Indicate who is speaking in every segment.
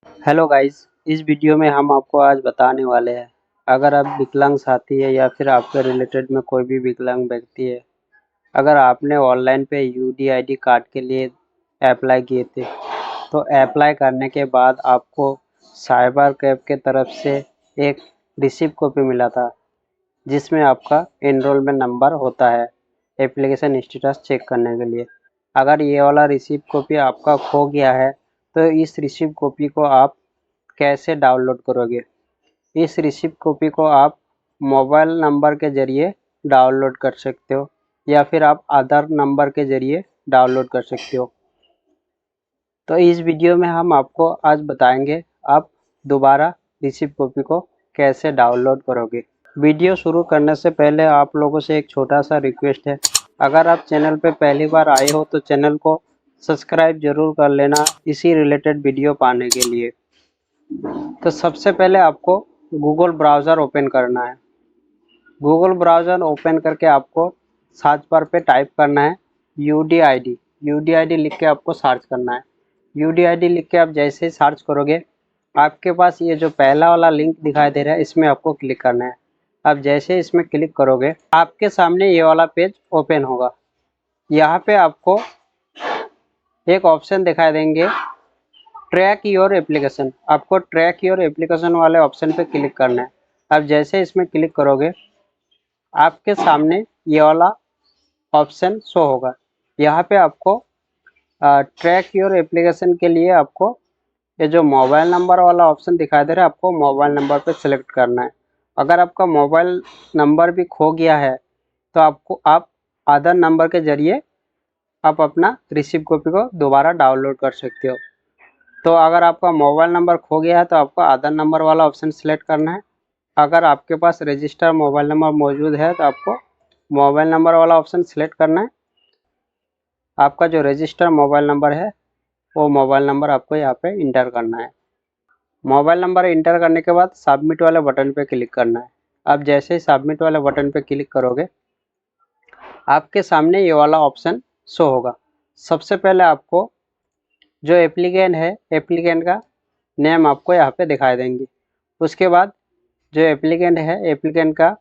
Speaker 1: Hello guys, इस video में हम आपको आज बताने वाले हैं, अगर आप विकलांग साथी है या फिर आपके रिलेटेड में कोई भी विकलांग व्यक्ति है, अगर आपने ऑनलाइन पे यूडीआईडी कार्ड के लिए अप्लाई किए थे, तो अप्लाई करने के बाद आपको साइबर कैफ के तरफ से एक रिसिप्ट कॉपी मिला था, जिसमें आपका एनरोलमेंट नंबर होता है एप्लीकेशन स्टेटस चेक करने के लिए। अगर ये वाला रिसिप्ट कॉपी आपका खो गया है, तो इस रिसिप्ट कॉपी को आप कैसे डाउनलोड करोगे? इस रिसिप्ट कॉपी को आप मोबाइल नंबर के ज़रिए डाउनलोड कर सकते हो या फिर आप आधार नंबर के ज़रिए डाउनलोड कर सकते हो। तो इस वीडियो में हम आपको आज बताएंगे आप दोबारा रिसिप्ट कॉपी को कैसे डाउनलोड करोगे। वीडियो शुरू करने से पहले आप लोगों से एक छोटा सा रिक्वेस्ट है, अगर आप चैनल पे पहली बार आए हो तो चैनल को सब्सक्राइब जरूर कर लेना इसी रिलेटेड वीडियो पाने के लिए। तो सबसे पहले आपको गूगल ब्राउज़र ओपन करना है। गूगल ब्राउज़र ओपन करके आपको सर्च बार पे टाइप करना है यूडीआईडी। यूडीआईडी लिख के आपको सर्च करना है। यूडीआईडी लिख के आप जैसे ही सर्च करोगे, आपके पास ये जो पहला वाला लिंक दिखाई दे रहा है, इसमें आपको क्लिक करना है। आप जैसे ही इसमें क्लिक करोगे, आपके सामने ये वाला पेज ओपन होगा। यहाँ पे आपको एक ऑप्शन दिखाई देंगे ट्रैक योर एप्लीकेशन। आपको ट्रैक योर एप्लीकेशन वाले ऑप्शन पे क्लिक करना है। अब जैसे इसमें क्लिक करोगे, आपके सामने ये वाला ऑप्शन शो होगा। यहाँ पे आपको ट्रैक योर एप्लीकेशन के लिए आपको ये जो मोबाइल नंबर वाला ऑप्शन दिखाई दे रहा है, आपको मोबाइल नंबर पे सेलेक्ट करना है। अगर आपका मोबाइल नंबर भी खो गया है, तो आप आधार नंबर के ज़रिए आप अपना रिसिप्ट कॉपी को दोबारा डाउनलोड कर सकते हो। तो अगर आपका मोबाइल नंबर खो गया है, तो आपको आधार नंबर वाला ऑप्शन सेलेक्ट करना है। अगर आपके पास रजिस्टर मोबाइल नंबर मौजूद है, तो आपको मोबाइल नंबर वाला ऑप्शन सेलेक्ट करना है। आपका जो रजिस्टर मोबाइल नंबर है, वो मोबाइल नंबर आपको यहाँ पे इंटर करना है। मोबाइल नंबर इंटर करने के बाद सबमिट वाले बटन पे क्लिक करना है। आप जैसे ही सबमिट वाले बटन पे क्लिक करोगे, आपके सामने ये वाला ऑप्शन शो होगा। सबसे पहले आपको जो एप्लीकेंट है, एप्लीकेंट का नेम आपको यहाँ पे दिखाई देंगे। उसके बाद जो एप्लीकेंट है, एप्लीकेंट का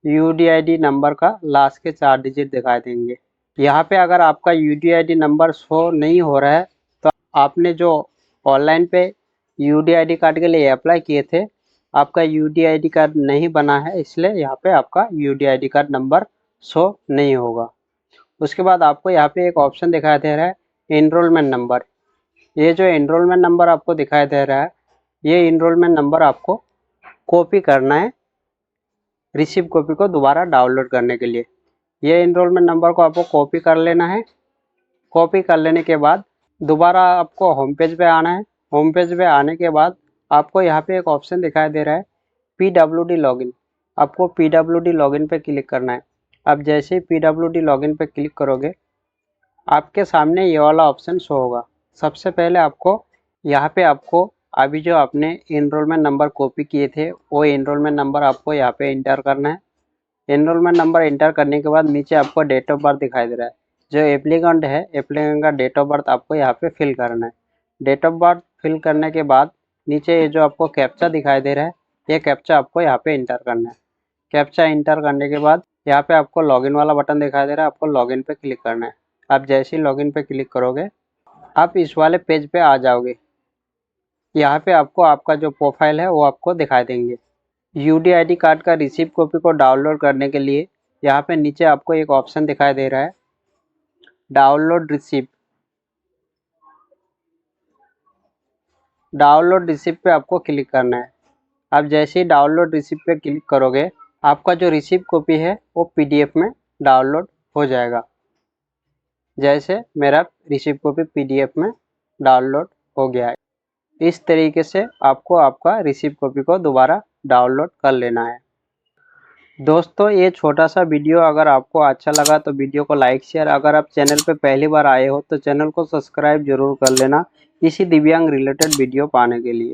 Speaker 1: यूडीआईडी नंबर का लास्ट के 4 डिजिट दिखाई देंगे। यहाँ पे अगर आपका यूडीआईडी नंबर शो नहीं हो रहा है, तो आपने जो ऑनलाइन पे यूडीआईडी कार्ड के लिए अप्लाई किए थे, आपका यूडीआईडी कार्ड नहीं बना है, इसलिए यहाँ पे आपका यूडीआईडी कार्ड नंबर शो नहीं होगा। उसके बाद आपको यहाँ पे एक ऑप्शन दिखाई दे रहा है एनरोलमेंट नंबर। ये जो एनरोलमेंट नंबर आपको दिखाई दे रहा है, ये एनरोलमेंट नंबर आपको कॉपी करना है रिसिप्ट कॉपी को दोबारा डाउनलोड करने के लिए। ये एनरोलमेंट नंबर को आपको कॉपी कर लेना है। कॉपी कर लेने के बाद दोबारा आपको होम पेज पे आना है। होम पेज पे आने के बाद आपको यहाँ पे एक ऑप्शन दिखाई दे रहा है PWD लॉगिन। आपको PWD लॉगिन पे क्लिक करना है। अब जैसे ही PWD लॉगिन पे क्लिक करोगे, आपके सामने ये वाला ऑप्शन शो होगा। सबसे पहले आपको यहाँ पे आपको अभी जो आपने एनरोलमेंट नंबर कॉपी किए थे, वो एनरोलमेंट नंबर आपको यहाँ पे इंटर करना है। एनरोलमेंट नंबर इंटर करने के बाद नीचे आपको डेट ऑफ बर्थ दिखाई दे रहा है। जो एप्लीकेंट है, एप्लीकेंट का डेट ऑफ बर्थ आपको यहाँ पे फिल करना है। डेट ऑफ बर्थ फिल करने के बाद नीचे ये जो आपको कैप्चा दिखाई दे रहा है, ये कैप्चा आपको यहाँ पे इंटर करना है। कैप्चा इंटर करने के बाद यहाँ पे आपको लॉगिन वाला बटन दिखाई दे रहा है, आपको लॉगिन पे क्लिक करना है। आप जैसे ही लॉगिन पे क्लिक करोगे, आप इस वाले पेज पे आ जाओगे। यहाँ पे आपको आपका जो प्रोफाइल है वो आपको दिखाई देंगे। यूडीआईडी कार्ड का रिसिप्ट कॉपी को डाउनलोड करने के लिए यहाँ पे नीचे आपको एक ऑप्शन दिखाई दे रहा है डाउनलोड रिसिप्ट। डाउनलोड रिसिप्ट पे आपको क्लिक करना है। आप जैसे ही डाउनलोड रिसिप्ट पे क्लिक करोगे, आपका जो रिसिप्ट कॉपी है वो PDF में डाउनलोड हो जाएगा। जैसे मेरा रिसिप्ट कॉपी PDF में डाउनलोड हो गया है। इस तरीके से आपको आपका रिसिप्ट कॉपी को दोबारा डाउनलोड कर लेना है। दोस्तों, ये छोटा सा वीडियो अगर आपको अच्छा लगा तो वीडियो को लाइक शेयर, अगर आप चैनल पे पहली बार आए हो तो चैनल को सब्सक्राइब जरूर कर लेना इसी दिव्यांग रिलेटेड वीडियो पाने के लिए।